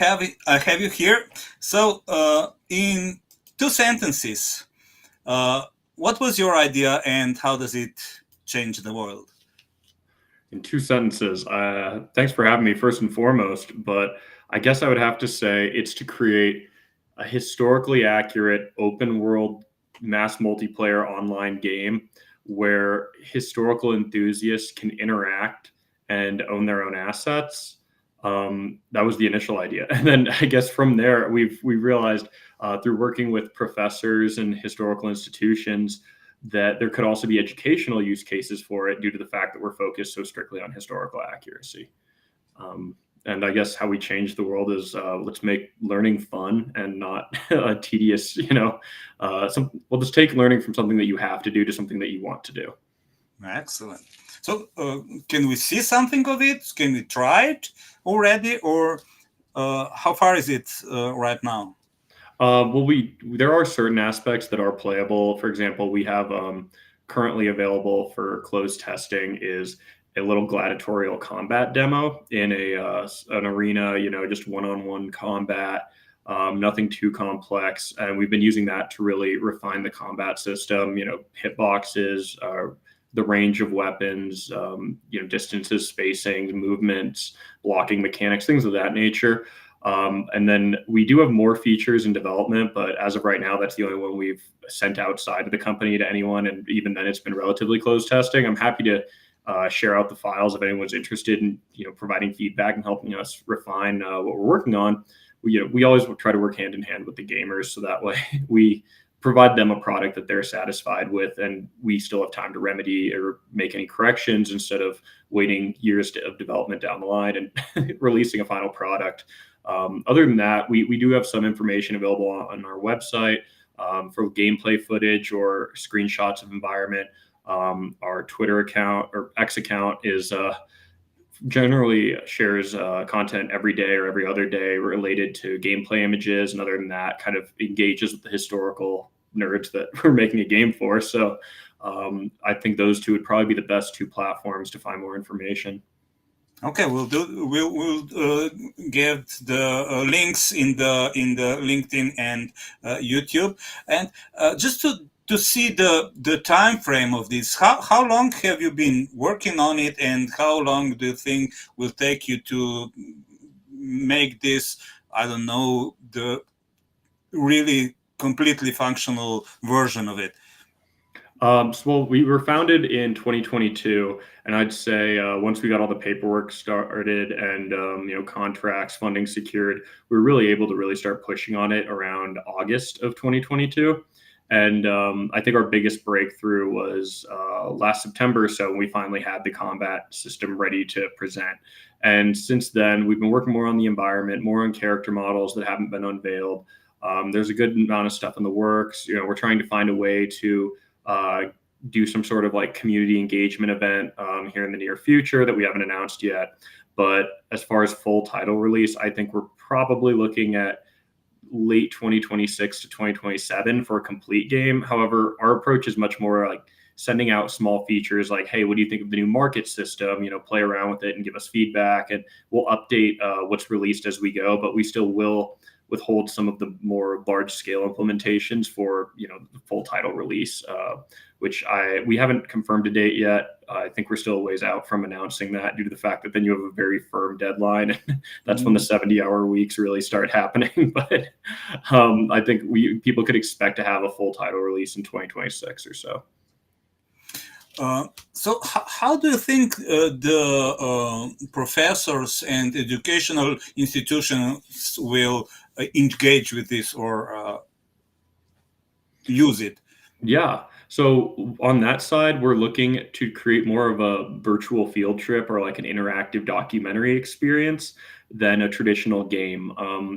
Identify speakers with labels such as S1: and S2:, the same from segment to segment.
S1: I have you here. So, in two sentences, uh, what was your idea and how does it change the world?
S2: In two sentences, thanks for having me first and foremost. But I guess I would have to say it's to create a historically accurate open world mass multiplayer online game where historical enthusiasts can interact and own their own assets. That was the initial idea, and then I guess from there we realized through working with professors and historical institutions that there could also be educational use cases for it due to the fact that we're focused so strictly on historical accuracy. Um, and I guess how we change the world is let's make learning fun and not tedious. We'll just take learning from something that you have to do to something that you want to do.
S1: Excellent. So, can we see something of it? Can we try it already, or how far is it right now?
S2: We there are certain aspects that are playable. For example, we have currently available for closed testing is a little gladiatorial combat demo in an arena. Just one-on-one combat. Nothing too complex, and we've been using that to really refine the combat system. Hitboxes, the range of weapons, distances, spacing, movements, blocking mechanics, things of that nature. And then we do have more features in development, but as of right now, that's the only one we've sent outside of the company to anyone. And even then, it's been relatively closed testing. I'm happy to share out the files if anyone's interested in providing feedback and helping us refine what we're working on. We always try to work hand in hand with the gamers, so that way we provide them a product that they're satisfied with, and we still have time to remedy or make any corrections instead of waiting years of development down the line and releasing a final product. Other than that, we do have some information available on our website for gameplay footage or screenshots of environment. Our Twitter account or X account is generally shares content every day or every other day related to gameplay images, and other than that, kind of engages with the historical nerds that we're making a game for. So I think those two would probably be the best two platforms to find more information.
S1: Okay, we'll give the links in the LinkedIn and YouTube, and just to see the time frame of this. How long have you been working on it, and how long do you think will take you to make this? I don't know, the really completely functional version of it.
S2: Well, we were founded in 2022, and I'd say once we got all the paperwork started and contracts, funding secured, we were really able to really start pushing on it around August of 2022. And I think our biggest breakthrough was last September. So we finally had the combat system ready to present. And since then, we've been working more on the environment, more on character models that haven't been unveiled. There's a good amount of stuff in the works. We're trying to find a way to uh, do some sort of like community engagement event here in the near future that we haven't announced yet. But as far as full title release, I think we're probably looking at late 2026 to 2027 for a complete game. However, our approach is much more like sending out small features like, hey, what do you think of the new market system? Play around with it and give us feedback, and we'll update what's released as we go, but we still will withhold some of the more large scale implementations for the full title release, which we haven't confirmed a date yet. I think we're still a ways out from announcing that due to the fact that then you have a very firm deadline. That's when the 70-hour weeks really start happening. But I think people could expect to have a full title release in 2026 or so.
S1: So, how do you think the professors and educational institutions will engage with this or use it?
S2: Yeah. So on that side, we're looking to create more of a virtual field trip or like an interactive documentary experience than a traditional game.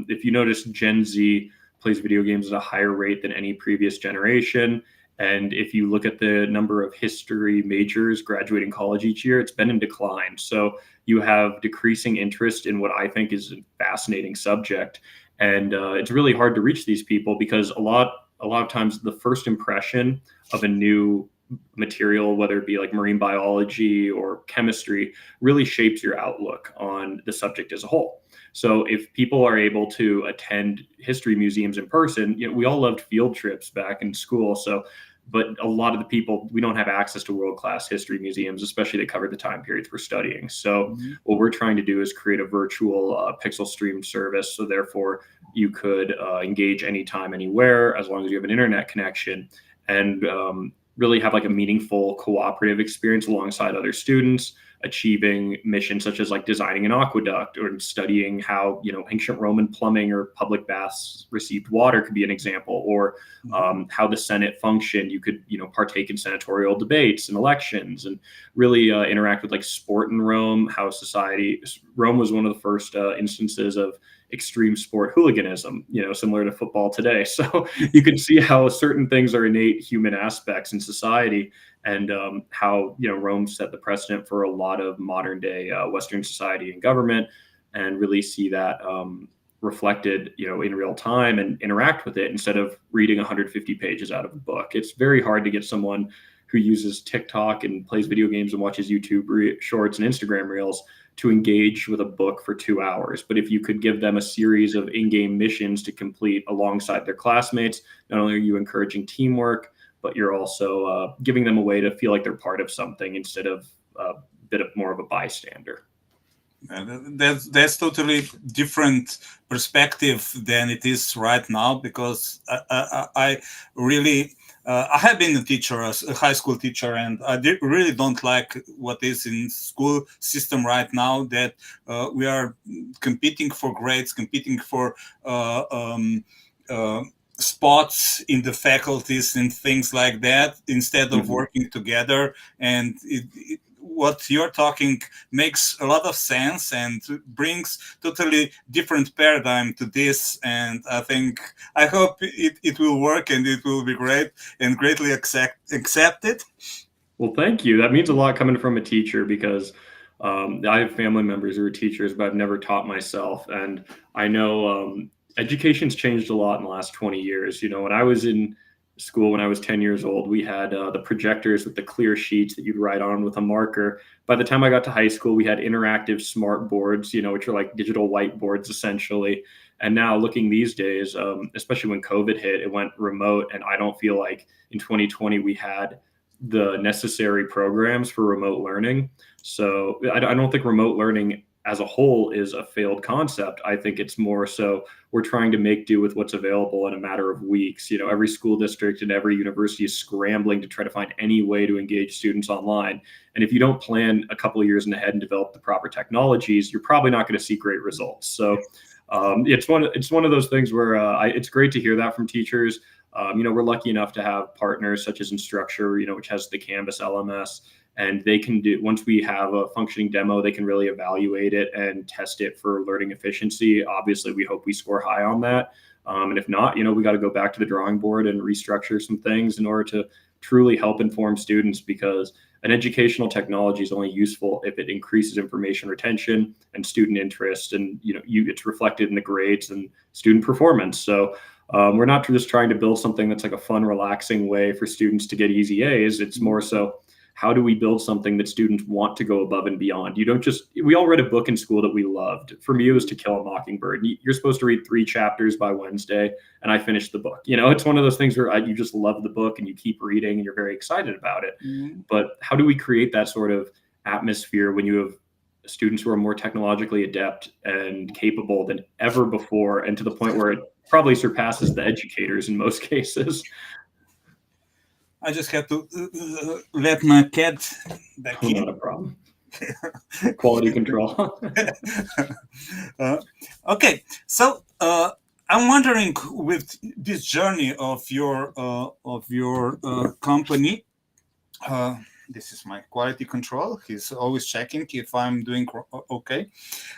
S2: If you notice, Gen Z plays video games at a higher rate than any previous generation. And if you look at the number of history majors graduating college each year, it's been in decline. So you have decreasing interest in what I think is a fascinating subject. And it's really hard to reach these people because a lot of times the first impression of a new material, whether it be like marine biology or chemistry, really shapes your outlook on the subject as a whole. So if people are able to attend history museums in person, we all loved field trips back in school. So, but a lot of the people, we don't have access to world-class history museums, especially that cover the time periods we're studying. So
S1: Mhm.
S2: what we're trying to do is create a virtual pixel stream service. So therefore, you could engage anytime, anywhere, as long as you have an internet connection, and really have like a meaningful cooperative experience alongside other students, achieving missions such as like designing an aqueduct or studying how ancient Roman plumbing or public baths received water could be an example, or how the Senate functioned. You could partake in senatorial debates and elections, and really interact with like sport in Rome. How Rome was one of the first instances of extreme sport hooliganism, similar to football today. So you can see how certain things are innate human aspects in society, and how Rome set the precedent for a lot of modern day Western society and government, and really see that reflected in real time and interact with it instead of reading 150 pages out of a book. It's very hard to get someone who uses TikTok and plays video games and watches YouTube shorts and Instagram reels to engage with a book for 2 hours. But if you could give them a series of in-game missions to complete alongside their classmates, not only are you encouraging teamwork, but you're also giving them a way to feel like they're part of something instead of a bit of more of a bystander.
S1: That's totally different perspective than it is right now, because I really I have been a teacher, a high school teacher, and I really don't like what is in school system right now, that we are competing for grades, competing for uh, spots in the faculties and things like that, instead of
S2: Mm-hmm.
S1: working together. And what you're talking makes a lot of sense and brings totally different paradigm to this. And I hope it will work, and it will be great and greatly accepted.
S2: Well, thank you. That means a lot coming from a teacher, because I have family members who are teachers, but I've never taught myself. And I know education's changed a lot in the last 20 years. When I was in school, when I was 10 years old, we had the projectors with the clear sheets that you'd write on with a marker. By the time I got to high school, we had interactive smart boards, which are like digital whiteboards essentially. And now looking these days, especially when COVID hit, it went remote. And I don't feel like in 2020 we had the necessary programs for remote learning. So I don't think remote learning as a whole is a failed concept. I think it's more so we're trying to make do with what's available in a matter of weeks. Every school district and every university is scrambling to try to find any way to engage students online. And if you don't plan a couple of years in ahead and develop the proper technologies, you're probably not going to see great results. So it's one of those things where it's great to hear that from teachers. We're lucky enough to have partners such as Instructure, which has the Canvas LMS, and they can do, once we have a functioning demo, they can really evaluate it and test it for learning efficiency. Obviously, we hope we score high on that. And if not, we got to go back to the drawing board and restructure some things in order to truly help inform students, because an educational technology is only useful if it increases information retention and student interest, and it's reflected in the grades and student performance. So we're not just trying to build something that's like a fun, relaxing way for students to get easy A's. It's more so, how do we build something that students want to go above and beyond? You don't just, we all read a book in school that we loved. For me, it was To Kill a Mockingbird. You're supposed to read 3 chapters by Wednesday, and I finished the book. It's one of those things where you just love the book and you keep reading and you're very excited about it.
S1: Mhm.
S2: But how do we create that sort of atmosphere when you have students who are more technologically adept and capable than ever before, and to the point where it probably surpasses the educators in most cases?
S1: I just have to let my cat back
S2: Oh,
S1: in.
S2: not a problem. Quality control.
S1: uh, okay, so I'm wondering, with this journey of your company. Uh, this is my quality control. He's always checking if I'm doing okay.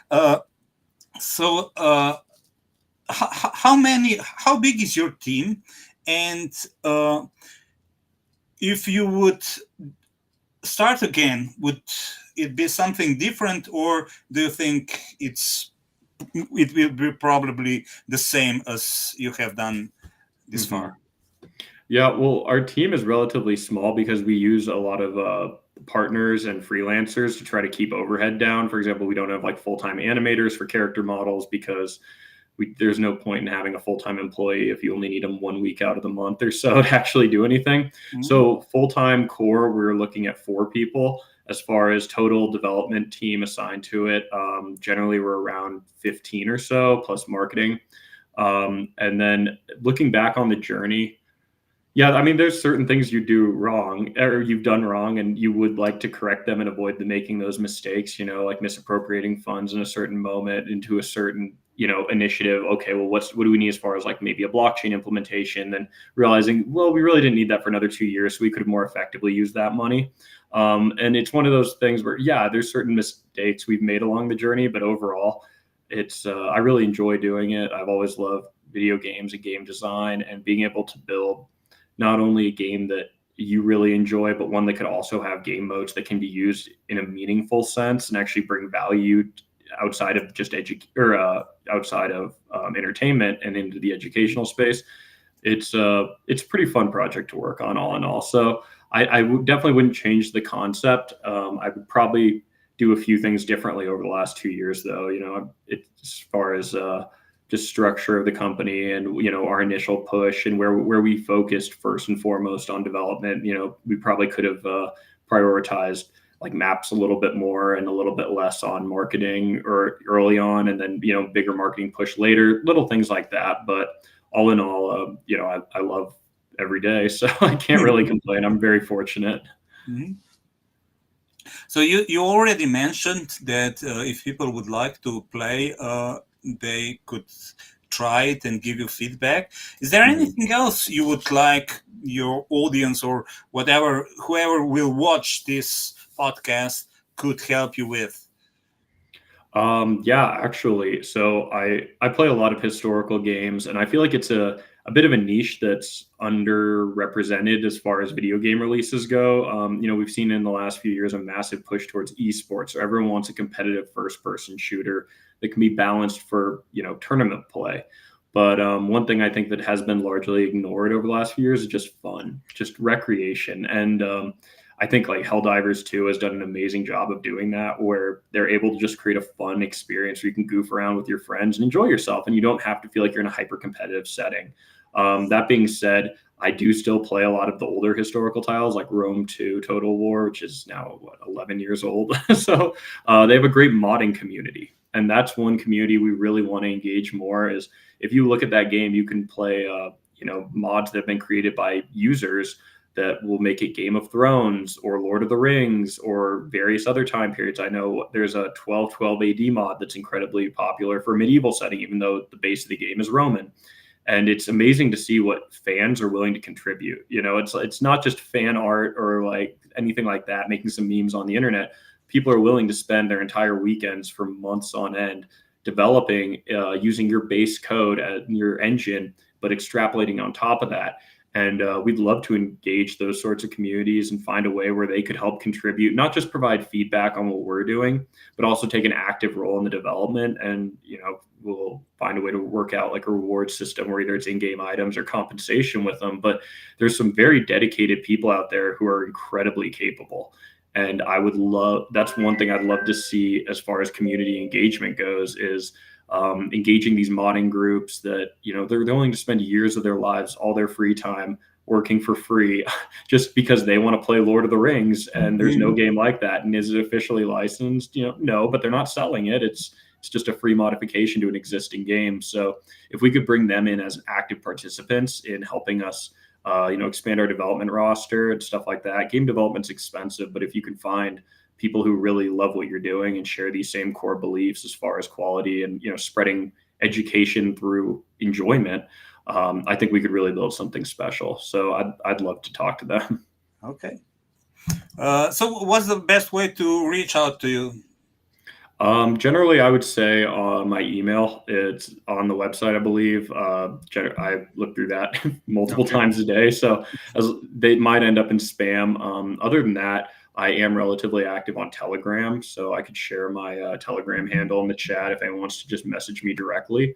S1: Uh, so, how big is your team, and if you would start again, would it be something different, or do you think it will be probably the same as you have done this
S2: Mm-hmm.
S1: far?
S2: Yeah, well, our team is relatively small because we use a lot of partners and freelancers to try to keep overhead down. For example, we don't have like full-time animators for character models because there's no point in having a full-time employee if you only need them 1 week out of the month or so to actually do anything.
S1: Mm,
S2: So full-time core, we're looking at 4 people. As far as total development team assigned to it, generally we're around 15 or so plus marketing. And then looking back on the journey, yeah, I mean, there's certain things you do wrong or you've done wrong, and you would like to correct them and avoid making those mistakes, like misappropriating funds in a certain moment into a certain, initiative. Okay, well, what do we need as far as like maybe a blockchain implementation? Then realizing, well, we really didn't need that for another 2 years, so we could have more effectively used that money. And it's one of those things where, yeah, there's certain mistakes we've made along the journey, but overall, I really enjoy doing it. I've always loved video games and game design and being able to build not only a game that you really enjoy, but one that could also have game modes that can be used in a meaningful sense and actually bring value outside of just outside of entertainment and into the educational space. It's a pretty fun project to work on, all in all. So definitely wouldn't change the concept. I would probably do a few things differently over the last 2 years, though. As far as just structure of the company and our initial push and where we focused first and foremost on development. We probably could have prioritized like maps a little bit more and a little bit less on marketing or early on, and then bigger marketing push later, little things like that. But all in all, I love every day, so I can't really complain. I'm very fortunate.
S1: mhm. So you already mentioned that if people would like to play, they could try it and give you feedback. Is there
S2: Mhm.
S1: anything else you would like your audience or whatever, whoever will watch this podcast could help you with?
S2: Yeah, actually. So I play a lot of historical games, and I feel like it's a bit of a niche that's underrepresented as far as video game releases go. We've seen in the last few years a massive push towards esports. So everyone wants a competitive first-person shooter that can be balanced for tournament play. But one thing I think that has been largely ignored over the last few years is just fun, just recreation, and I think like Helldivers 2 has done an amazing job of doing that, where they're able to just create a fun experience where you can goof around with your friends and enjoy yourself, and you don't have to feel like you're in a hyper competitive setting. That being said, I do still play a lot of the older historical titles like Rome 2 Total War, which is now 11 years old. So they have a great modding community. And that's one community we really want to engage more. Is if you look at that game, you can play mods that have been created by users that will make it Game of Thrones or Lord of the Rings or various other time periods. I know there's a 1212 AD mod that's incredibly popular for a medieval setting, even though the base of the game is Roman. And it's amazing to see what fans are willing to contribute. It's not just fan art or like anything like that, making some memes on the internet. People are willing to spend their entire weekends for months on end developing using your base code and your engine, but extrapolating on top of that. And we'd love to engage those sorts of communities and find a way where they could help contribute, not just provide feedback on what we're doing, but also take an active role in the development. And, we'll find a way to work out like a reward system where either it's in-game items or compensation with them. But there's some very dedicated people out there who are incredibly capable. And that's one thing I'd love to see as far as community engagement goes, is engaging these modding groups that they're willing to spend years of their lives, all their free time, working for free just because they want to play Lord of the Rings, and there's no
S1: Mhm.
S2: game like that. And is it officially licensed? No, but they're not selling it. It's just a free modification to an existing game. So if we could bring them in as active participants in helping us expand our development roster and stuff like that. Game development's expensive, but if you can find people who really love what you're doing and share these same core beliefs as far as quality and spreading education through enjoyment, I think we could really build something special. So I'd love to talk to them.
S1: Okay. So what's the best way to reach out to you?
S2: Generally, I would say my email. It's on the website, I believe. I look through that multiple
S1: Okay.
S2: times a day, so they might end up in spam. Other than that, I am relatively active on Telegram, so I could share my Telegram handle in the chat if anyone wants to just message me directly.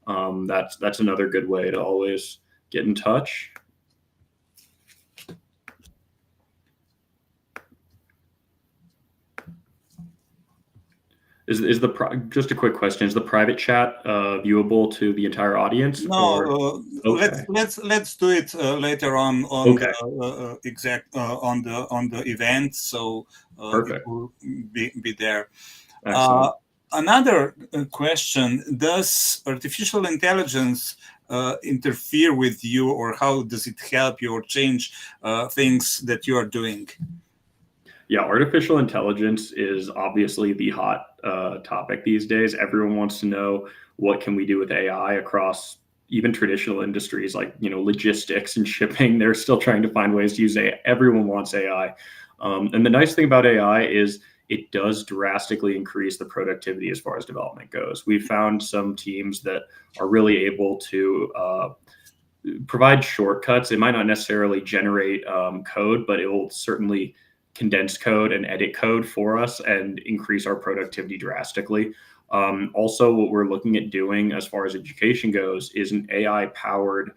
S2: That's another good way to always get in touch. Is just a quick question? Is the private chat viewable to the entire audience,
S1: No,
S2: or okay,
S1: let's do it later on the
S2: okay,
S1: exact on the event, so it
S2: perfect,
S1: will be there. Uh,
S2: excellent.
S1: Another question: does artificial intelligence interfere with you, or how does it help you or change things that you are doing?
S2: Yeah, artificial intelligence is obviously the hot topic these days. Everyone wants to know what can we do with AI across even traditional industries like logistics and shipping. They're still trying to find ways to use AI. Everyone wants AI, and the nice thing about AI is it does drastically increase the productivity as far as development goes. We've found some teams that are really able to provide shortcuts. It might not necessarily generate code, but it will certainly condense code and edit code for us and increase our productivity drastically. Also, what we're looking at doing as far as education goes is an AI powered,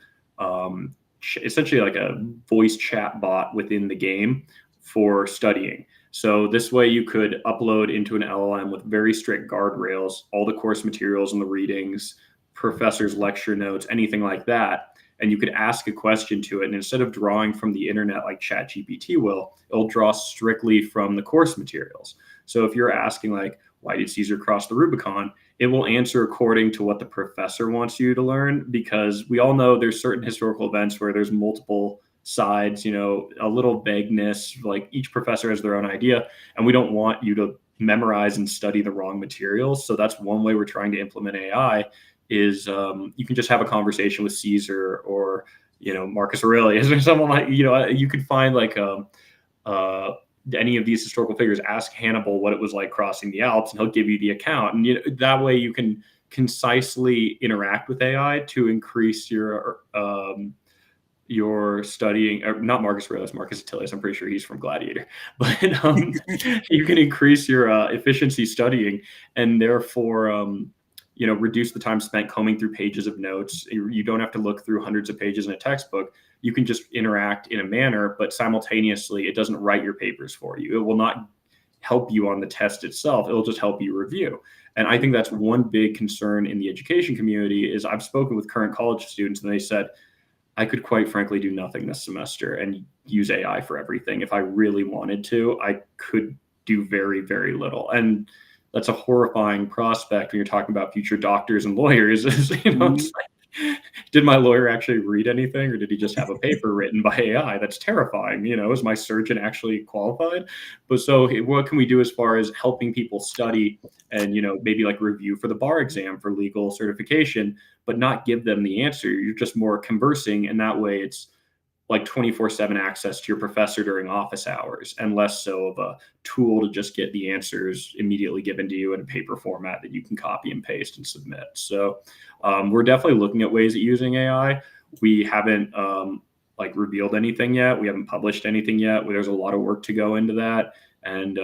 S2: essentially like a voice chat bot within the game for studying. So this way you could upload into an LLM with very strict guardrails, all the course materials and the readings, professors' lecture notes, anything like that, and you could ask a question to it. And instead of drawing from the internet like ChatGPT will, it'll draw strictly from the course materials. So if you're asking like, why did Caesar cross the Rubicon? It will answer according to what the professor wants you to learn, because we all know there's certain historical events where there's multiple sides, a little vagueness, like each professor has their own idea, and we don't want you to memorize and study the wrong materials. So that's one way we're trying to implement AI is you can just have a conversation with Caesar or Marcus Aurelius or someone like you could find like uh, any of these historical figures. Ask Hannibal what it was like crossing the Alps, and he'll give you the account. And that way you can concisely interact with AI to increase your studying, or not Marcus Aurelius, Marcus Attilius. I'm pretty sure he's from Gladiator, but you can increase your efficiency studying, and therefore, reduce the time spent combing through pages of notes. You don't have to look through hundreds of pages in a textbook. You can just interact in a manner, but simultaneously, it doesn't write your papers for you. It will not help you on the test itself. It'll just help you review. And I think that's one big concern in the education community is I've spoken with current college students, and they said, I could quite frankly do nothing this semester and use AI for everything. If I really wanted to, I could do very, very little. And that's a horrifying prospect when you're talking about future doctors and lawyers. It's like, did my lawyer actually read anything, or did he just have a paper written by AI? That's terrifying. Is my surgeon actually qualified? But so what can we do as far as helping people study and, maybe like review for the bar exam for legal certification, but not give them the answer? You're just more conversing, and that way it's like 24/7 access to your professor during office hours, and less so of a tool to just get the answers immediately given to you in a paper format that you can copy and paste and submit. So we're definitely looking at ways of using AI. We haven't like revealed anything yet. We haven't published anything yet. There's a lot of work to go into that. And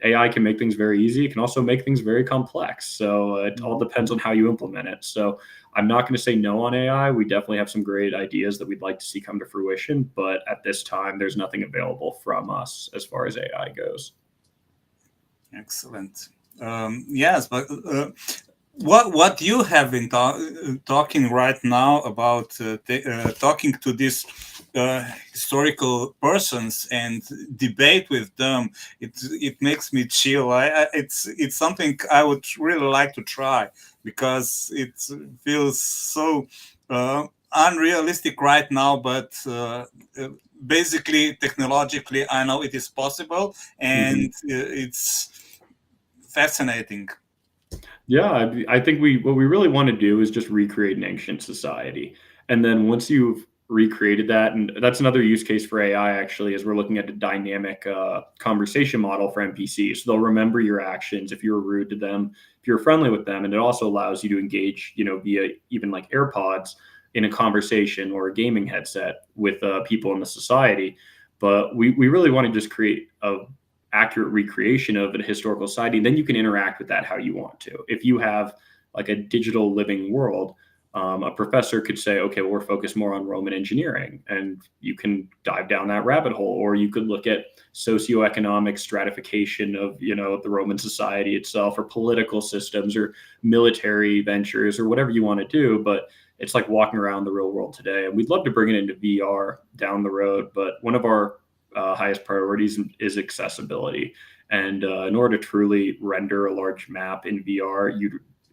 S2: AI can make things very easy. It can also make things very complex. So it all depends on how you implement it. So I'm not going to say no on AI. We definitely have some great ideas that we'd like to see come to fruition, but at this time, there's nothing available from us as far as AI goes.
S1: Excellent. Yes, but what you have been talking right now about talking to these historical persons and debate with them, it makes me chill. It's something I would really like to try, because it feels so unrealistic right now, but basically technologically I know it is possible, and it's fascinating.
S2: Yeah, I think what we really want to do is just recreate an ancient society. And then once you've recreated that, and that's another use case for AI actually, is we're looking at a dynamic conversation model for NPCs. So they'll remember your actions if you were rude to them, if you're friendly with them, and it also allows you to engage, via even like AirPods in a conversation or a gaming headset with people in the society. But we really want to just create a accurate recreation of a historical society. Then you can interact with that how you want to. If you have like a digital living world, A professor could say, okay, well, we're focused more on Roman engineering, and you can dive down that rabbit hole. Or you could look at socioeconomic stratification of, the Roman society itself, or political systems, or military ventures, or whatever you want to do. But it's like walking around the real world today. And we'd love to bring it into VR down the road. But one of our highest priorities is accessibility. And in order to truly render a large map in VR,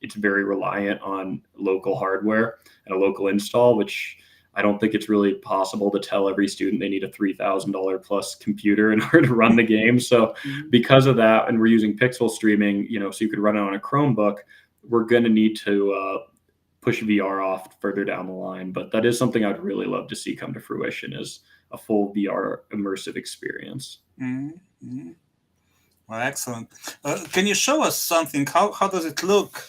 S2: it's very reliant on local hardware and a local install, which I don't think it's really possible to tell every student they need a $3,000 plus computer in order to run the game. So because of that, and we're using pixel streaming, so you could run it on a Chromebook, we're going to need to push VR off further down the line. But that is something I'd really love to see come to fruition, is a full VR immersive experience.
S1: Mm-hmm. Well, excellent. Can you show us something? How does it look?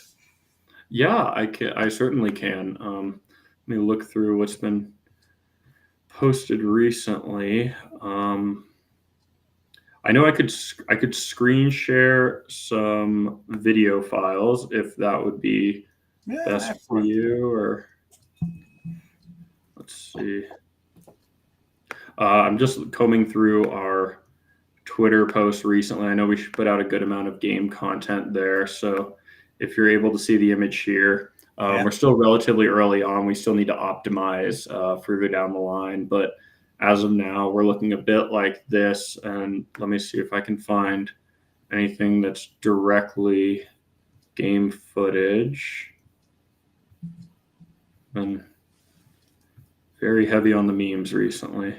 S2: Yeah, I can. I certainly can. Let me look through what's been posted recently. I know I could screen share some video files if that would be best for
S1: Excellent.
S2: you. Or let's see. I'm just combing through our Twitter posts recently. I know we should put out a good amount of game content there. So if you're able to see the image here, we're still relatively early on. We still need to optimize further down the line. But as of now, we're looking a bit like this. And let me see if I can find anything that's directly game footage. Been very heavy on the memes recently.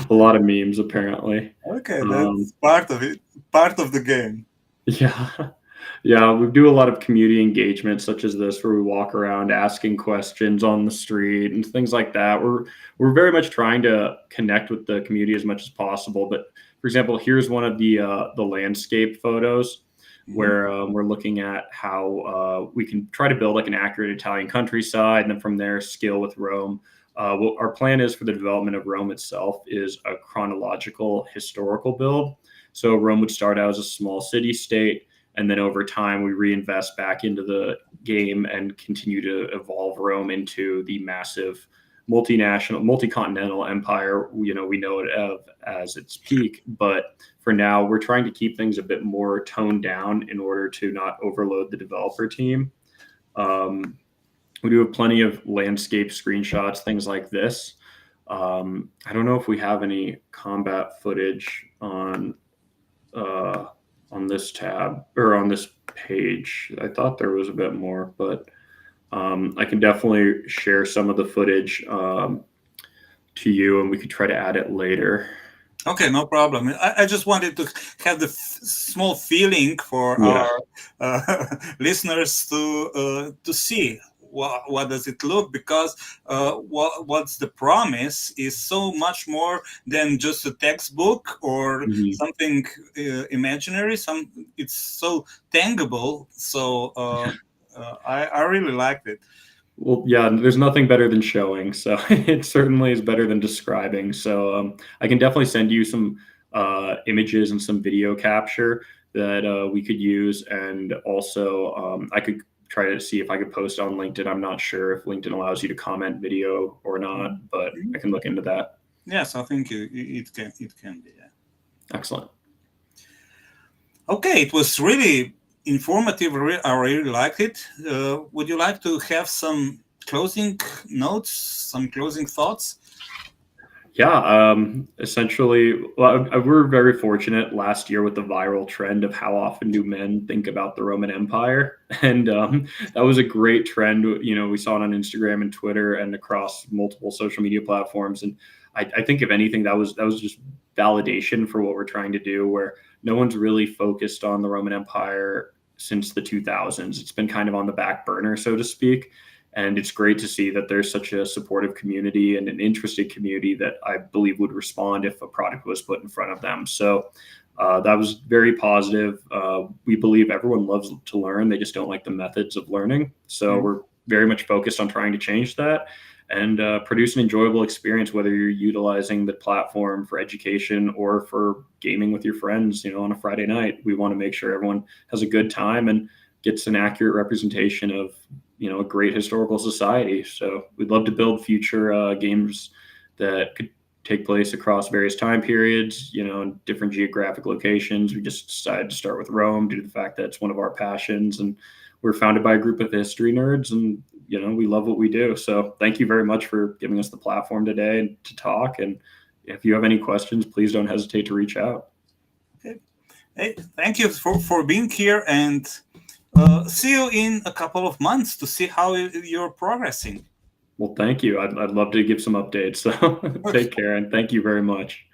S2: A lot of memes, apparently.
S1: Okay, that's part of it, part of the game.
S2: Yeah, we do a lot of community engagement such as this, where we walk around asking questions on the street and things like that. We're very much trying to connect with the community as much as possible. But for example, here's one of the landscape photos where we're looking at how we can try to build like an accurate Italian countryside, and then from there scale with Rome. What our plan is for the development of Rome itself is a chronological historical build. So Rome would start out as a small city state, and then over time we reinvest back into the game and continue to evolve Rome into the massive multinational, multi-continental empire we know it of as its peak. But for now, we're trying to keep things a bit more toned down in order to not overload the developer team. We do have plenty of landscape screenshots, things like this. I don't know if we have any combat footage on this tab or on this page. I thought there was a bit more, but I can definitely share some of the footage to you, and we could try to add it later.
S1: Okay, no problem. I just wanted to have the small feeling for our listeners to see what does it look, because what's the promise is so much more than just a textbook or something imaginary. It's so tangible. So I really liked it.
S2: Well, yeah, there's nothing better than showing, so it certainly is better than describing. So I can definitely send you some images and some video capture that we could use, and also I could try to see if I could post on LinkedIn. I'm not sure if LinkedIn allows you to comment video or not, but I can look into that.
S1: Yes, I think it can be. Yeah.
S2: Excellent.
S1: Okay, it was really informative. I really liked it. Would you like to have some closing notes, some closing thoughts?
S2: Yeah, essentially, we're very fortunate last year with the viral trend of how often do men think about the Roman Empire, and that was a great trend. We saw it on Instagram and Twitter and across multiple social media platforms. And I think if anything, that was just validation for what we're trying to do, where no one's really focused on the Roman Empire since the 2000s. It's been kind of on the back burner, so to speak. And it's great to see that there's such a supportive community and an interested community that I believe would respond if a product was put in front of them. So that was very positive. We believe everyone loves to learn. They just don't like the methods of learning. So we're very much focused on trying to change that. and produce an enjoyable experience, whether you're utilizing the platform for education or for gaming with your friends, on a Friday night. We want to make sure everyone has a good time and gets an accurate representation of, a great historical society. So we'd love to build future games that could take place across various time periods, in different geographic locations. We just decided to start with Rome due to the fact that it's one of our passions, and we're founded by a group of history nerds, and we love what we do. So thank you very much for giving us the platform today to talk. And if you have any questions, please don't hesitate to reach out.
S1: Okay. Hey, thank you for being here, and see you in a couple of months to see how you're progressing.
S2: Well, thank you. I'd love to give some updates. So take care, and thank you very much.